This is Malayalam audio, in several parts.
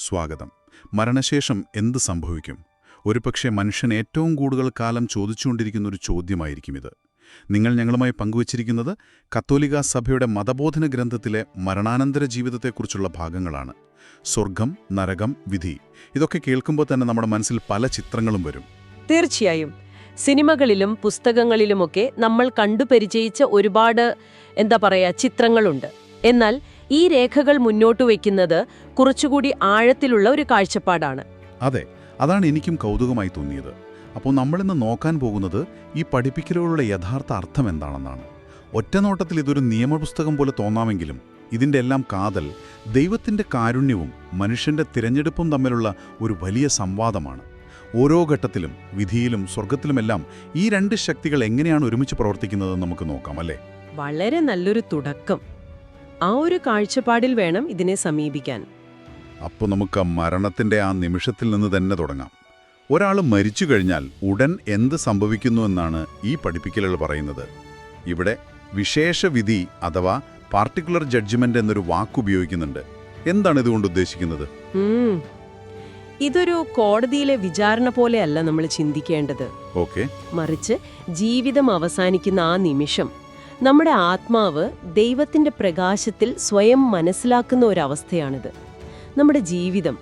സ്വാഗതം. മരണശേഷം എന്ത് സംഭവിക്കും? ഒരുപക്ഷെ മനുഷ്യൻ ഏറ്റവും കൂടുതൽ കാലം ചോദിച്ചുകൊണ്ടിരിക്കുന്ന ഒരു ചോദ്യമായിരിക്കും ഇത്. നിങ്ങൾ ഞങ്ങളുമായി പങ്കുവച്ചിരിക്കുന്നത് കത്തോലിക്കാ സഭയുടെ മതബോധന ഗ്രന്ഥത്തിലെ മരണാനന്തര ജീവിതത്തെക്കുറിച്ചുള്ള ഭാഗങ്ങളാണ്. സ്വർഗം, നരകം, വിധി, ഇതൊക്കെ കേൾക്കുമ്പോൾ തന്നെ നമ്മുടെ മനസ്സിൽ പല ചിത്രങ്ങളും വരും. തീർച്ചയായും. സിനിമകളിലും പുസ്തകങ്ങളിലുമൊക്കെ നമ്മൾ കണ്ടുപരിചയിച്ച ഒരുപാട് ചിത്രങ്ങളുണ്ട്. എന്നാൽ ഈ രേഖകൾ മുന്നോട്ട് വയ്ക്കുന്നത് കുറച്ചുകൂടി ആഴത്തിലുള്ള ഒരു കാഴ്ചപ്പാടാണ്. അതെ, അതാണ് എനിക്കും കൗതുകമായി തോന്നിയത്. അപ്പോൾ നമ്മളിന്ന് നോക്കാൻ പോകുന്നത് ഈ പഠിപ്പിക്കലുകളുടെ യഥാർത്ഥ അർത്ഥം എന്താണെന്നാണ്. ഒറ്റനോട്ടത്തിൽ ഇതൊരു നിയമപുസ്തകം പോലെ തോന്നാമെങ്കിലും ഇതിൻ്റെ എല്ലാം കാതൽ ദൈവത്തിൻ്റെ കാരുണ്യവും മനുഷ്യൻ്റെ തിരഞ്ഞെടുപ്പും തമ്മിലുള്ള ഒരു വലിയ സംവാദമാണ്. ഓരോ ഘട്ടത്തിലും വിധിയിലും സ്വർഗത്തിലുമെല്ലാം ഈ രണ്ട് ശക്തികൾ എങ്ങനെയാണ് ഒരുമിച്ച് പ്രവർത്തിക്കുന്നതെന്ന് നമുക്ക് നോക്കാം, അല്ലേ? വളരെ നല്ലൊരു തുടക്കം. ആ ഒരു കാഴ്ചപ്പാടിൽ വേണം ഇതിനെ സമീപിക്കാൻ. അപ്പോൾ നമുക്ക് മരണത്തിൻ്റെ ആ നിമിഷത്തിൽ നിന്ന് തന്നെ തുടങ്ങാം. ഒരാൾ മരിച്ചു കഴിഞ്ഞാൽ ഉടൻ എന്ത് സംഭവിക്കുന്നു എന്നാണ് ഈ പഠിപ്പിക്കലുകൾ പറയുന്നത്. ഇവിടെ വിശേഷ വിധി അഥവാ പാർട്ടിക്കുലർ ജഡ്ജ്മെന്റ് എന്നൊരു വാക്കുപയോഗിക്കുന്നുണ്ട്. എന്താണ് ഇതുകൊണ്ട് ഉദ്ദേശിക്കുന്നത്? ഇതൊരു കോടതിയിലെ വിചാരണ പോലെയല്ല നമ്മൾ ചിന്തിക്കേണ്ടത്. ഓക്കെ. മറിച്ച് ജീവിതം അവസാനിക്കുന്ന ആ നിമിഷം നമ്മുടെ ആത്മാവ് ദൈവത്തിന്റെ പ്രകാശത്തിൽ സ്വയം മനസ്സിലാക്കുന്ന ഒരവസ്ഥയാണിത്. നമ്മുടെ ജീവിതം,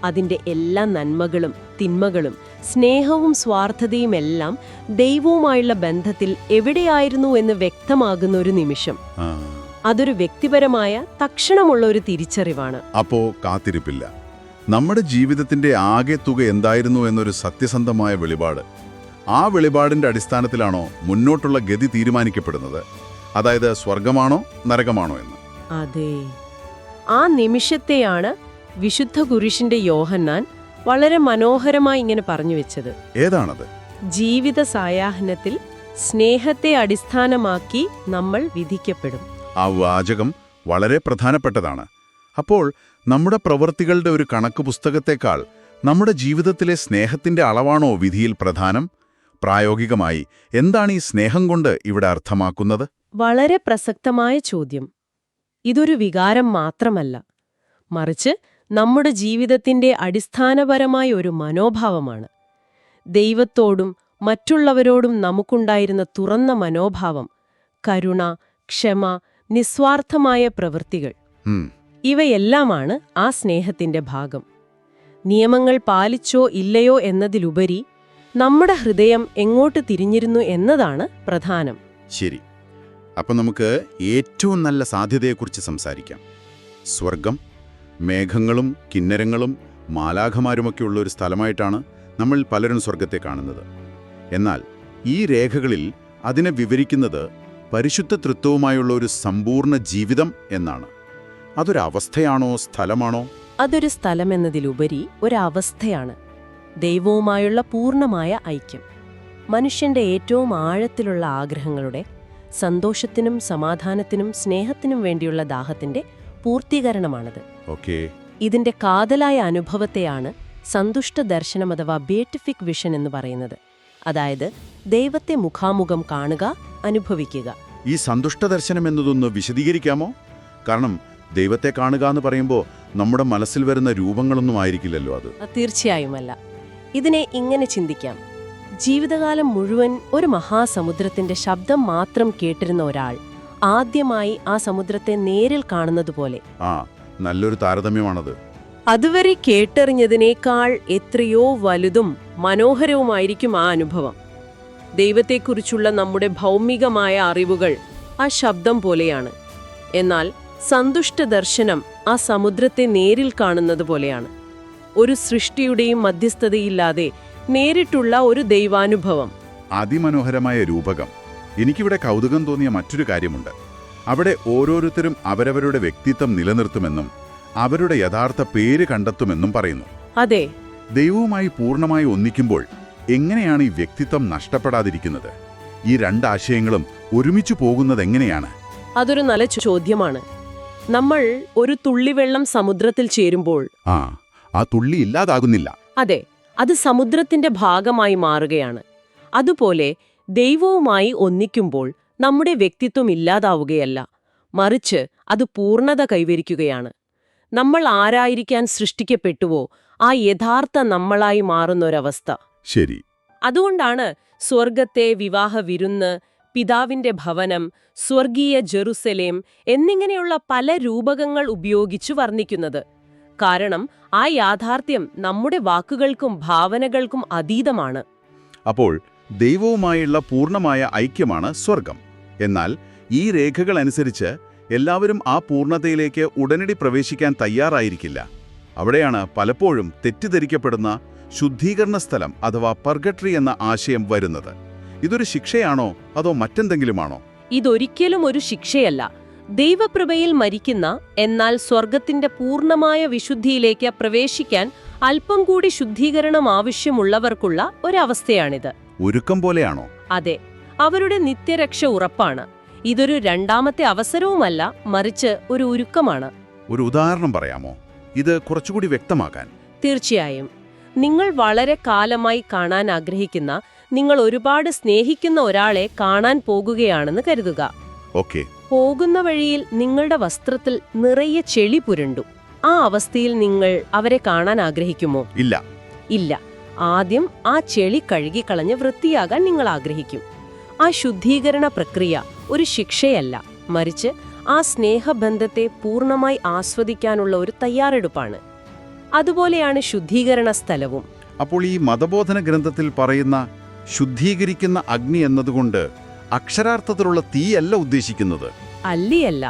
അതിൻ്റെ എല്ലാ നന്മകളും തിന്മകളും സ്നേഹവും സ്വാർത്ഥതയും എല്ലാം ദൈവവുമായുള്ള ബന്ധത്തിൽ എവിടെയായിരുന്നു എന്ന് വ്യക്തമാകുന്ന ഒരു നിമിഷം. അതൊരു വ്യക്തിപരമായ തക്ഷണമുള്ള ഒരു തിരിച്ചറിവാണ്. അപ്പോ കാത്തിരിപ്പില്ല. നമ്മുടെ ജീവിതത്തിന്റെ ആകെ തുക എന്തായിരുന്നു എന്നൊരു സത്യസന്ധമായ വെളിപാട്. ആ വെളിപാടിന്റെ അടിസ്ഥാനത്തിലാണോ മുന്നോട്ടുള്ള ഗതി തീരുമാനിക്കപ്പെടുന്നത്? അതായത് സ്വർഗമാണോ നരകമാണോ എന്ന്? അതെ, ആ നിമിഷത്തെയാണ് വിശുദ്ധ കുരിശിന്റെ യോഹന്നാൻ വളരെ മനോഹരമായി ഇങ്ങനെ പറഞ്ഞു വെച്ചത്. ഏതാണത്? ജീവിത സായാഹ്നത്തിൽ സ്നേഹത്തെ അടിസ്ഥാനമാക്കി നമ്മൾ വിധിക്കപ്പെടും. ആ വാചകം വളരെ പ്രധാനപ്പെട്ടതാണ്. അപ്പോൾ നമ്മുടെ പ്രവൃത്തികളുടെ ഒരു കണക്ക് പുസ്തകത്തേക്കാൾ നമ്മുടെ ജീവിതത്തിലെ സ്നേഹത്തിന്റെ അളവാണോ വിധിയിൽ പ്രധാനം? പ്രായോഗികമായി എന്താണ് ഈ സ്നേഹം കൊണ്ട് ഇവിടെ അർത്ഥമാക്കുന്നത്? വളരെ പ്രസക്തമായ ചോദ്യം. ഇതൊരു വികാരം മാത്രമല്ല, മറിച്ച് നമ്മുടെ ജീവിതത്തിന്റെ അടിസ്ഥാനപരമായ ഒരു മനോഭാവമാണ്. ദൈവത്തോടും മറ്റുള്ളവരോടും നമുക്കുണ്ടായിരുന്ന തുറന്ന മനോഭാവം, കരുണ, ക്ഷമ, നിസ്വാർത്ഥമായ പ്രവൃത്തികൾ, ഇവയെല്ലാമാണ് ആ സ്നേഹത്തിന്റെ ഭാഗം. നിയമങ്ങൾ പാലിച്ചോ ഇല്ലയോ എന്നതിലുപരി നമ്മുടെ ഹൃദയം എങ്ങോട്ട് തിരിഞ്ഞിരുന്നു എന്നതാണ് പ്രധാനം. ശരി. അപ്പം നമുക്ക് ഏറ്റവും നല്ല സാധ്യതയെക്കുറിച്ച് സംസാരിക്കാം. സ്വർഗം, മേഘങ്ങളും കിന്നരങ്ങളും മാലാഖമാരുമൊക്കെയുള്ള ഒരു സ്ഥലമായിട്ടാണ് നമ്മൾ പലരും സ്വർഗത്തെ കാണുന്നത്. എന്നാൽ ഈ രേഖകളിൽ അതിനെ വിവരിക്കുന്നത് പരിശുദ്ധ തൃത്വവുമായുള്ള ഒരു സമ്പൂർണ്ണ ജീവിതം എന്നാണ്. അതൊരവസ്ഥയാണോ സ്ഥലമാണോ? അതൊരു സ്ഥലമെന്നതിലുപരി ഒരവസ്ഥയാണ്. ദൈവവുമായുള്ള പൂർണ്ണമായ ഐക്യം, മനുഷ്യന്റെ ഏറ്റവും ആഴത്തിലുള്ള ആഗ്രഹങ്ങളുടെ, സന്തോഷത്തിനും സമാധാനത്തിനും സ്നേഹത്തിനും വേണ്ടിയുള്ള ദാഹത്തിന്റെ പൂർത്തീകരണമാണത്. ഇതിന്റെ കാതലായ അനുഭവത്തെയാണ് സന്തുഷ്ട ദർശനം അഥവാ ബേറ്റിഫിക് വിഷൻ എന്ന് പറയുന്നത്. അതായത് ദൈവത്തെ മുഖാമുഖം കാണുക, അനുഭവിക്കുക. ഈ സന്തുഷ്ട ദർശനം എന്നതൊന്ന് വിശദീകരിക്കാമോ? കാരണം ദൈവത്തെ കാണുക എന്ന് പറയുമ്പോൾ നമ്മുടെ മനസ്സിൽ വരുന്ന രൂപങ്ങളൊന്നും ആയിരിക്കില്ലല്ലോ അത്. തീർച്ചയായുമല്ല. ഇതിനെ ഇങ്ങനെ ചിന്തിക്കാം. ജീവിതകാലം മുഴുവൻ ഒരു മഹാസമുദ്രത്തിന്റെ ശബ്ദം മാത്രം കേട്ടിരുന്ന ഒരാൾ ആദ്യമായി ആ സമുദ്രത്തെ നേരിൽ കാണുന്നതുപോലെ. നല്ലൊരു താരതമ്യമാണത്. അതുവരെ കേട്ടറിഞ്ഞതിനേക്കാൾ എത്രയോ വലുതും മനോഹരവുമായിരിക്കും ആ അനുഭവം. ദൈവത്തെക്കുറിച്ചുള്ള നമ്മുടെ ഭൗമികമായ അറിവുകൾ ആ ശബ്ദം പോലെയാണ്. എന്നാൽ സന്തുഷ്ട ദർശനം ആ സമുദ്രത്തെ നേരിൽ കാണുന്നത് പോലെയാണ്. ഒരു സൃഷ്ടിയുടെയും മധ്യസ്ഥതയില്ലാതെ നേരിട്ടുള്ള ഒരു ദൈവാനുഭവം. അതിമനോഹരമായ രൂപകം. എനിക്കിവിടെ കൗതുകം തോന്നിയ മറ്റൊരു കാര്യമുണ്ട്. അവിടെ ഓരോരുത്തരും അവരവരുടെ വ്യക്തിത്വം നിലനിർത്തുമെന്നും അവരുടെ യഥാർത്ഥ പേര് കണ്ടെത്തുമെന്നും പറയുന്നു. അതെ, ദൈവവുമായി പൂർണ്ണമായി ഒന്നിക്കുമ്പോൾ എങ്ങനെയാണ് ഈ വ്യക്തിത്വം നഷ്ടപ്പെടാതിരിക്കുന്നത്? ഈ രണ്ടാശയങ്ങളും ഒരുമിച്ചു പോകുന്നതെങ്ങനെയാണ്? അതൊരു നല്ല ചോദ്യമാണ്. നമ്മൾ ഒരു തുള്ളി വെള്ളം സമുദ്രത്തിൽ ചേരുമ്പോൾ ആ തുള്ളി ഇല്ലാതാകുന്നില്ല. അതെ, അത് സമുദ്രത്തിന്റെ ഭാഗമായി മാറുകയാണ്. അതുപോലെ ദൈവവുമായി ഒന്നിക്കുമ്പോൾ നമ്മുടെ വ്യക്തിത്വം ഇല്ലാതാവുകയല്ല, മറിച്ച് അത് പൂർണ്ണത കൈവരിക്കുകയാണ്. നമ്മൾ ആരായിരിക്കാൻ സൃഷ്ടിക്കപ്പെട്ടുവോ ആ യഥാർത്ഥ നമ്മളായി മാറുന്നൊരവസ്ഥ. ശരി. അതുകൊണ്ടാണ് സ്വർഗത്തെ വിവാഹ വിരുന്ന്, പിതാവിന്റെ ഭവനം, സ്വർഗീയ ജെറുസലേം എന്നിങ്ങനെയുള്ള പല രൂപകങ്ങൾ ഉപയോഗിച്ചു വർണ്ണിക്കുന്നത്. കാരണം ആ യാഥാർത്ഥ്യം നമ്മുടെ വാക്കുകൾക്കും ഭാവനകൾക്കും അതീതമാണ്. അപ്പോൾ ദൈവവുമായുള്ള പൂർണ്ണമായ ഐക്യമാണ് സ്വർഗം. എന്നാൽ ഈ രേഖകൾ അനുസരിച്ച് എല്ലാവരും ആ പൂർണ്ണതയിലേക്ക് ഉടനടി പ്രവേശിക്കാൻ തയ്യാറായിരിക്കില്ല. അവിടെയാണ് പലപ്പോഴും തെറ്റിദ്ധരിക്കപ്പെടുന്ന ശുദ്ധീകരണ സ്ഥലം അഥവാ പർഗട്ടറി എന്ന ആശയം വരുന്നത്. ഇതൊരു ശിക്ഷയാണോ അതോ മറ്റെന്തെങ്കിലുമാണോ? ഇതൊരിക്കലും ഒരു ശിക്ഷയല്ല. ദൈവകൃപയിൽ മരിക്കുന്ന, എന്നാൽ സ്വർഗത്തിന്റെ പൂർണ്ണമായ വിശുദ്ധിയിലേക്ക് പ്രവേശിക്കാൻ അല്പം കൂടി ശുദ്ധീകരണം ആവശ്യമുള്ളവർക്കുള്ള ഒരവസ്ഥയാണിത്. ഒരുക്കം പോലെയാണോ? അതെ, അവരുടെ നിത്യരക്ഷ ഉറപ്പാണ്. ഇതൊരു രണ്ടാമത്തെ അവസരവുമല്ല, മറിച്ച് ഒരു ഒരുക്കമാണ്. ഒരു ഉദാഹരണം പറയാമോ, ഇത് കുറച്ചുകൂടി വ്യക്തമാക്കാൻ? തീർച്ചയായും. നിങ്ങൾ വളരെ കാലമായി കാണാൻ ആഗ്രഹിക്കുന്ന, നിങ്ങൾ ഒരുപാട് സ്നേഹിക്കുന്ന ഒരാളെ കാണാൻ പോകുകയാണെന്ന് കരുതുക. ഓക്കെ. പോകുന്ന വഴിയിൽ നിങ്ങളുടെ വസ്ത്രത്തിൽ നിറയെ ചെളി പുരണ്ടു. ആ അവസ്ഥയിൽ നിങ്ങൾ അവരെ കാണാൻ ആഗ്രഹിക്കുമോ? ഇല്ല. ഇല്ല. ആദ്യം ആ ചെളി കഴുകിക്കളഞ്ഞ് വൃത്തിയാകാൻ നിങ്ങൾ ആഗ്രഹിക്കും. ആ ശുദ്ധീകരണ പ്രക്രിയ ഒരു ശിക്ഷയല്ല, മറിച്ച് ആ സ്നേഹബന്ധത്തെ പൂർണ്ണമായി ആസ്വദിക്കാനുള്ള ഒരു തയ്യാറെടുപ്പാണ്. അതുപോലെയാണ് ശുദ്ധീകരണ സ്ഥലവും. അപ്പോൾ ഈ മതബോധന ഗ്രന്ഥത്തിൽ പറയുന്ന ശുദ്ധീകരിക്കുന്ന അഗ്നി എന്നതുകൊണ്ട് അക്ഷരാർത്ഥത്തിലുള്ള തീയല്ല ഉദ്ദേശിക്കുന്നത്. അല്ലിയല്ല.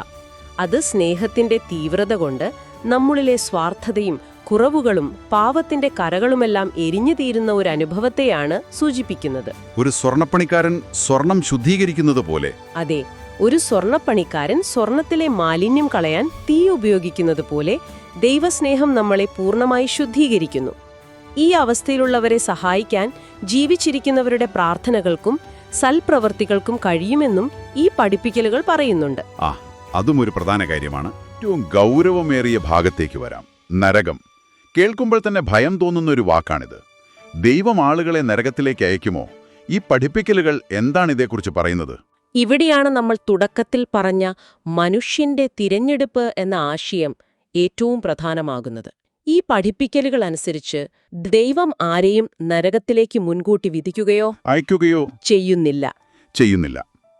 അത് സ്നേഹത്തിന്റെ തീവ്രത കൊണ്ട് നമ്മളിലെ സ്വാർത്ഥതയും കുറവുകളും പാവത്തിന്റെ കരകളുമെല്ലാം എരിഞ്ഞു തീരുന്ന ഒരു അനുഭവത്തെയാണ് സൂചിപ്പിക്കുന്നത്. ഒരു സ്വർണ്ണപ്പണിക്കാരൻ സ്വർണം ശുദ്ധീകരിക്കുന്നത് പോലെ. അതെ, ഒരു സ്വർണ്ണപ്പണിക്കാരൻ സ്വർണത്തിലെ മാലിന്യം കളയാൻ തീ ഉപയോഗിക്കുന്നത് പോലെ ദൈവസ്നേഹം നമ്മളെ പൂർണ്ണമായി ശുദ്ധീകരിക്കുന്നു. ഈ അവസ്ഥയിലുള്ളവരെ സഹായിക്കാൻ ജീവിച്ചിരിക്കുന്നവരുടെ പ്രാർത്ഥനകൾക്കും സൽപ്രവർത്തികൾക്കും കഴിയുമെന്നും ഈ പഠിപ്പിക്കലുകൾ പറയുന്നുണ്ട്. അതും ഒരു പ്രധാന കാര്യമാണ്. ഏറ്റവും ഗൗരവമേറിയ ഭാഗത്തേക്ക് വരാം. നരകം. കേൾക്കുമ്പോൾ തന്നെ ഭയം തോന്നുന്ന ഒരു വാക്കാണിത്. ദൈവം ആളുകളെ നരകത്തിലേക്ക് അയക്കുമോ? ഈ പഠിപ്പിക്കലുകൾ എന്താണ് ഇതേക്കുറിച്ച് പറയുന്നത്? ഇവിടെയാണ് നമ്മൾ തുടക്കത്തിൽ പറഞ്ഞ മനുഷ്യന്റെ തിരഞ്ഞെടുപ്പ് എന്ന ആശയം ഏറ്റവും പ്രധാനമാകുന്നത്. ഈ പഠിപ്പിക്കലുകൾ അനുസരിച്ച് ദൈവം ആരെയും നരകത്തിലേക്ക് മുൻകൂട്ടി വിധിക്കുകയോ അയക്കുകയോ ചെയ്യുന്നില്ല.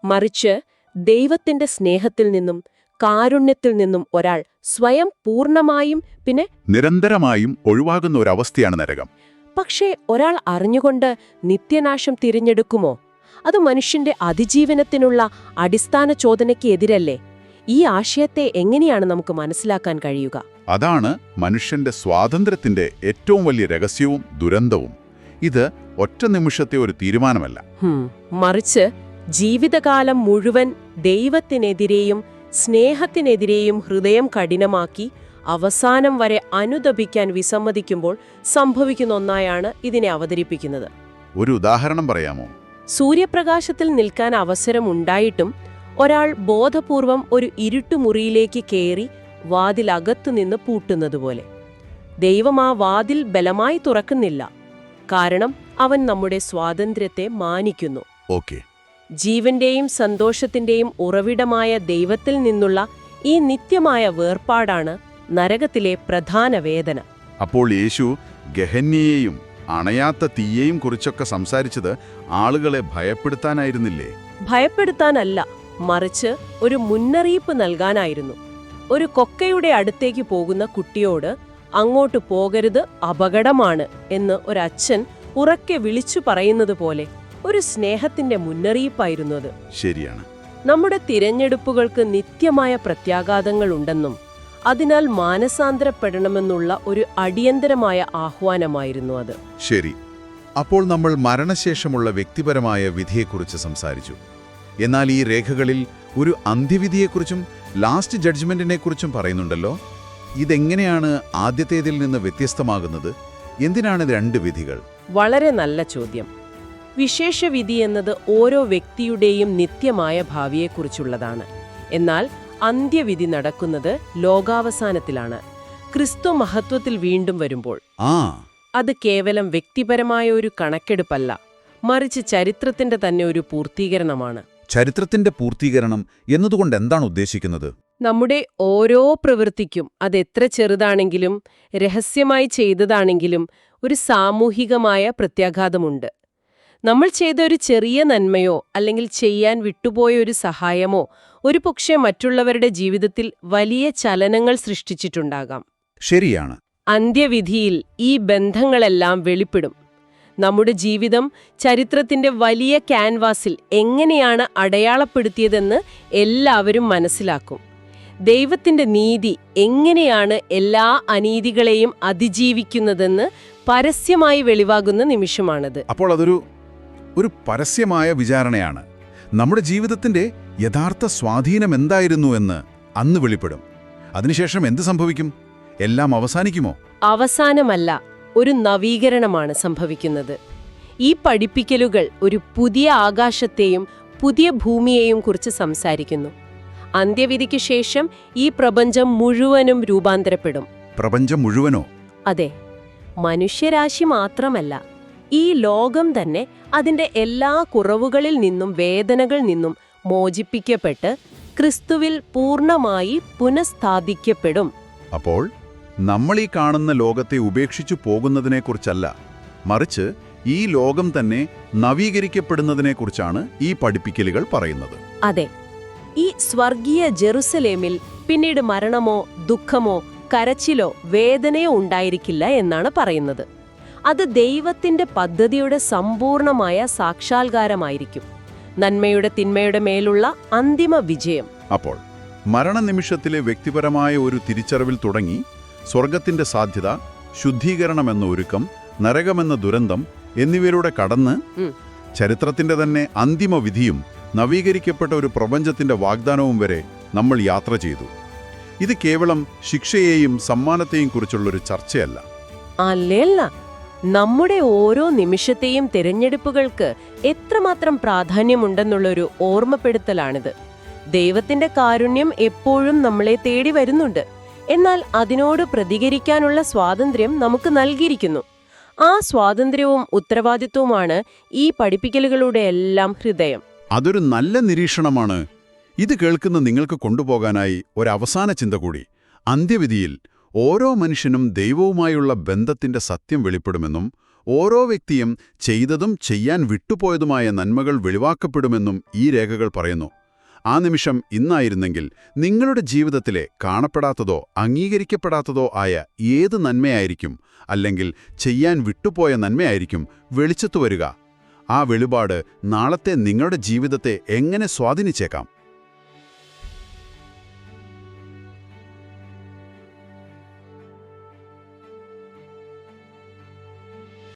മറിച്ച് ദൈവത്തിന്റെ സ്നേഹത്തിൽ നിന്നും കാരുണ്യത്തിൽ നിന്നും ഒരാൾ സ്വയം പൂർണ്ണമായും പിന്നെ നിരന്തരമായും ഒഴിവാകുന്ന ഒരവസ്ഥയാണ് നരകം. പക്ഷേ ഒരാൾ അറിഞ്ഞുകൊണ്ട് നിത്യനാശം തിരഞ്ഞെടുക്കുമോ? അത് മനുഷ്യന്റെ അതിജീവനത്തിനുള്ള അടിസ്ഥാന ചോദനയ്ക്ക് എതിരല്ലേ? ഈ ആശയത്തെ എങ്ങനെയാണ് നമുക്ക് മനസ്സിലാക്കാൻ കഴിയുക? അതാണ് മനുഷ്യന്റെ സ്വാതന്ത്ര്യത്തിന്റെ ഏറ്റവും വലിയ രഹസ്യവും ദുരന്തവും. ഇത് ഒറ്റ നിമിഷത്തെ ഒരു തീരുമാനമല്ല, മറിച്ച് ജീവിതകാലം മുഴുവൻ ദൈവത്തിനെതിരെയും സ്നേഹത്തിനെതിരെയും ഹൃദയം കഠിനമാക്കി അവസാനം വരെ അനുതപിക്കാൻ വിസമ്മതിക്കുമ്പോൾ സംഭവിക്കുന്ന ഒന്നായാണ് ഇതിനെ അവതരിപ്പിക്കുന്നത്. ഒരു ഉദാഹരണം പറയാമോ? സൂര്യപ്രകാശത്തിൽ നിൽക്കാൻ അവസരമുണ്ടായിട്ടും ഒരാൾ ബോധപൂർവം ഒരു ഇരുട്ടുമുറിയിലേക്ക് കയറി വാതിലകത്തുനിന്ന് പൂട്ടുന്നതുപോലെ. ദൈവം ആ വാതിൽ ബലമായി തുറക്കുന്നില്ല, കാരണം അവൻ നമ്മുടെ സ്വാതന്ത്ര്യത്തെ മാനിക്കുന്നു. ജീവന്റെയും സന്തോഷത്തിന്റെയും ഉറവിടമായ ദൈവത്തിൽ നിന്നുള്ള ഈ നിത്യമായ വേർപാടാണ് നരകത്തിലെ പ്രധാന വേദന. അപ്പോൾ യേശു ഗഹന്യയെയും അണയാത്ത തീയെയും കുറിച്ചൊക്കെ സംസാരിച്ചത് ആളുകളെ ഭയപ്പെടുത്താനായിരുന്നില്ലേ? ഭയപ്പെടുത്താനല്ല, മറിച്ച് ഒരു മുന്നറിയിപ്പ് നൽകാനായിരുന്നു. ഒരു കൊക്കയുടെ അടുത്തേക്ക് പോകുന്ന കുട്ടിയോട് അങ്ങോട്ട് പോകരുത്, അപകടമാണ് എന്ന് ഒരച്ഛൻ ഉറക്കെ വിളിച്ചു പറയുന്നത് പോലെ ഒരു സ്നേഹത്തിന്റെ മുന്നറിയിപ്പായിരുന്നു അത്. ശരിയാണ്. നമ്മുടെ തിരഞ്ഞെടുപ്പുകൾക്ക് നിത്യമായ പ്രത്യാഘാതങ്ങൾ ഉണ്ടെന്നും അതിനാൽ മാനസാന്തരപ്പെടണമെന്നുള്ള ഒരു അടിയന്തരമായ ആഹ്വാനമായിരുന്നു അത്. ശരി. അപ്പോൾ നമ്മൾ മരണശേഷമുള്ള വ്യക്തിപരമായ വിധിയെക്കുറിച്ച് സംസാരിച്ചു. എന്നാൽ ഈ രേഖകളിൽ ഒരു അന്ത്യവിധിയെക്കുറിച്ചും ലാസ്റ്റ് ജഡ്ജ്മെന്റിനെക്കുറിച്ചും പറയുന്നുണ്ടല്ലോ. ഇതെങ്ങനെയാണ് ആദ്യത്തേതിൽ നിന്ന് വ്യത്യസ്തമാകുന്നത്? എന്തിനാണ് രണ്ട് വിധികൾ? വളരെ നല്ല ചോദ്യം. വിശേഷവിധി എന്നത് ഓരോ വ്യക്തിയുടെയും നിത്യമായ ഭാവിയെക്കുറിച്ചുള്ളതാണ്. എന്നാൽ അന്ത്യവിധി നടക്കുന്നത് ലോകാവസാനത്തിലാണ്, ക്രിസ്തു മഹത്വത്തിൽ വീണ്ടും വരുമ്പോൾ. അത് കേവലം വ്യക്തിപരമായ ഒരു കണക്കെടുപ്പല്ല, മറിച്ച് ചരിത്രത്തിന്റെ തന്നെ ഒരു പൂർത്തീകരണമാണ്. ചരിത്രത്തിന്റെ പൂർത്തീകരണം എന്നതുകൊണ്ട് എന്താണ് ഉദ്ദേശിക്കുന്നത്? നമ്മുടെ ഓരോ പ്രവൃത്തിക്കും അതെത്ര ചെറുതാണെങ്കിലും രഹസ്യമായി ചെയ്തതാണെങ്കിലും ഒരു സാമൂഹികമായ പ്രത്യാഘാതമുണ്ട്. നമ്മൾ ചെയ്ത ഒരു ചെറിയ നന്മയോ അല്ലെങ്കിൽ ചെയ്യാൻ വിട്ടുപോയ ഒരു സഹായമോ ഒരുപക്ഷെ മറ്റുള്ളവരുടെ ജീവിതത്തിൽ വലിയ ചലനങ്ങൾ സൃഷ്ടിച്ചിട്ടുണ്ടാകാം. ശരിയാണ്. അന്ത്യവിധിയിൽ ഈ ബന്ധങ്ങളെല്ലാം വെളിപ്പെടും. നമ്മുടെ ജീവിതം ചരിത്രത്തിന്റെ വലിയ ക്യാൻവാസിൽ എങ്ങനെയാണ് അടയാളപ്പെടുത്തിയതെന്ന് എല്ലാവരും മനസ്സിലാക്കും. ദൈവത്തിന്റെ നീതി എങ്ങനെയാണ് എല്ലാ അനീതികളെയും അതിജീവിക്കുന്നതെന്ന് പരസ്യമായി വെളിവാകുന്ന നിമിഷമാണത്. അപ്പോൾ അതൊരു പരസ്യമായ വിചാരണയാണ്. നമ്മുടെ ജീവിതത്തിന്റെ യഥാർത്ഥ സ്വാധീനം എന്തായിരുന്നു എന്ന് അന്ന് വെളിപ്പെടും. അതിനുശേഷം എന്ത് സംഭവിക്കും? എല്ലാം അവസാനിക്കുമോ? അവസാനമല്ല, ഒരു നവീകരണമാണ് സംഭവിക്കുന്നത്. ഈ പഠിപ്പിക്കലുകൾ ഒരു പുതിയ ആകാശത്തെയും പുതിയ ഭൂമിയെയും കുറിച്ച് സംസാരിക്കുന്നു. അന്ത്യവിധിക്ക് ശേഷം ഈ പ്രപഞ്ചം മുഴുവനും രൂപാന്തരപ്പെടും. പ്രപഞ്ചം മുഴുവനോ? അതെ, മനുഷ്യരാശി മാത്രമല്ല, ഈ ലോകം തന്നെ അതിന്റെ എല്ലാ കുറവുകളിൽ നിന്നും വേദനകൾ നിന്നും മോചിപ്പിക്കപ്പെട്ട് ക്രിസ്തുവിൽ പൂർണ്ണമായി പുനഃസ്ഥാപിക്കപ്പെടും. അപ്പോൾ നമ്മൾ ഈ കാണുന്ന ലോകത്തെ ഉപേക്ഷിച്ചു പോകുന്നതിനെക്കുറിച്ചല്ല, മറിച്ച് ഈ ലോകം തന്നെ നവീകരിക്കപ്പെടുന്നതിനെക്കുറിച്ചാണ് ഈ പഠിപ്പിക്കലുകൾ പറയുന്നത്. അതെ, ഈ സ്വർഗീയ ജെറുസലേമിൽ പിന്നീട് മരണമോ ദുഃഖമോ കരച്ചിലോ വേദനയോ ഉണ്ടായിരിക്കില്ല എന്നാണ് പറയുന്നത്. അത് ദൈവത്തിന്റെ പദ്ധതിയുടെ സമ്പൂർണമായ സാക്ഷാത്കാരമായിരിക്കും, നന്മയുടെ തിന്മയുടെ മേലുള്ള അന്തിമ വിജയം. അപ്പോൾ മരണനിമിഷത്തിലെ വ്യക്തിപരമായ ഒരു തിരിച്ചറിവിൽ തുടങ്ങി സ്വർഗത്തിന്റെ സാധ്യത, ശുദ്ധീകരണമെന്ന ഒരുക്കം, നരകമെന്ന ദുരന്തം എന്നിവയിലൂടെ കടന്ന് ചരിത്രത്തിന്റെ തന്നെ അന്തിമ വിധിയും നവീകരിക്കപ്പെട്ട ഒരു പ്രപഞ്ചത്തിന്റെ വാഗ്ദാനവും വരെ നമ്മൾ യാത്ര ചെയ്തു. ഇത് കേവലം ശിക്ഷയെയും സമ്മാനത്തെയും കുറിച്ചുള്ളൊരു ചർച്ചയല്ല. അല്ല, നമ്മുടെ ഓരോ നിമിഷത്തെയും തിരഞ്ഞെടുപ്പുകൾക്ക് എത്രമാത്രം പ്രാധാന്യമുണ്ടെന്നുള്ളൊരു ഓർമ്മപ്പെടുത്തലാണിത്. ദൈവത്തിന്റെ കാരുണ്യം എപ്പോഴും നമ്മളെ തേടി വരുന്നുണ്ട്, എന്നാൽ അതിനോട് പ്രതികരിക്കാനുള്ള സ്വാതന്ത്ര്യം നമുക്ക് നൽകിയിരിക്കുന്നു. ആ സ്വാതന്ത്ര്യവും ഉത്തരവാദിത്വവുമാണ് ഈ പഠിപ്പിക്കലുകളുടെ എല്ലാം ഹൃദയം. അതൊരു നല്ല നിരീക്ഷണമാണ്. ഇത് കേൾക്കുന്ന നിങ്ങൾക്ക് കൊണ്ടുപോകാനായി ഒരവസാന ചിന്ത കൂടി. അന്ത്യവിധിയിൽ ഓരോ മനുഷ്യനും ദൈവവുമായുള്ള ബന്ധത്തിന്റെ സത്യം വെളിപ്പെടുമെന്നും ഓരോ വ്യക്തിയും ചെയ്തതും ചെയ്യാൻ വിട്ടുപോയതുമായ നന്മകൾ വെളിവാക്കപ്പെടുമെന്നും ഈ രേഖകൾ പറയുന്നു. ആ നിമിഷം ഇന്നായിരുന്നെങ്കിൽ നിങ്ങളുടെ ജീവിതത്തിലെ കാണപ്പെടാത്തതോ അംഗീകരിക്കപ്പെടാത്തതോ ആയ ഏത് നന്മയായിരിക്കും, അല്ലെങ്കിൽ ചെയ്യാൻ വിട്ടുപോയ നന്മയായിരിക്കും വെളിച്ചത്തു വരിക? ആ വെളിപാട് നാളത്തെ നിങ്ങളുടെ ജീവിതത്തെ എങ്ങനെ സ്വാധീനിച്ചേക്കാം?